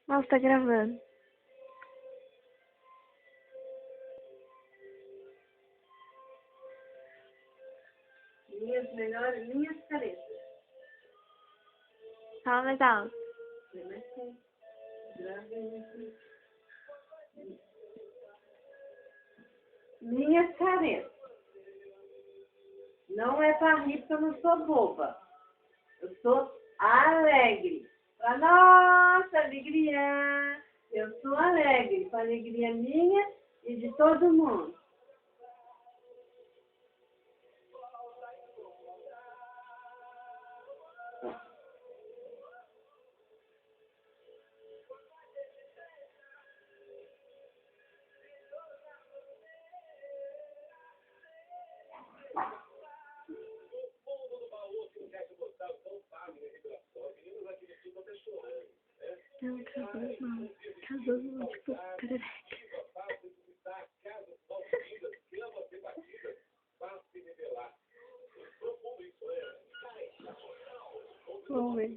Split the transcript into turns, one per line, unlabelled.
Nossa, tá gravando.
Minhas caretas.
Fala mais alto.
Minhas caretas. Não é pra rir porque eu não sou boba. Eu sou alegre. Pra nossa alegria. Eu sou alegre. Com a alegria minha e de todo mundo.
Não, casou não. Casou não, tipo, perereca. Vamos ver.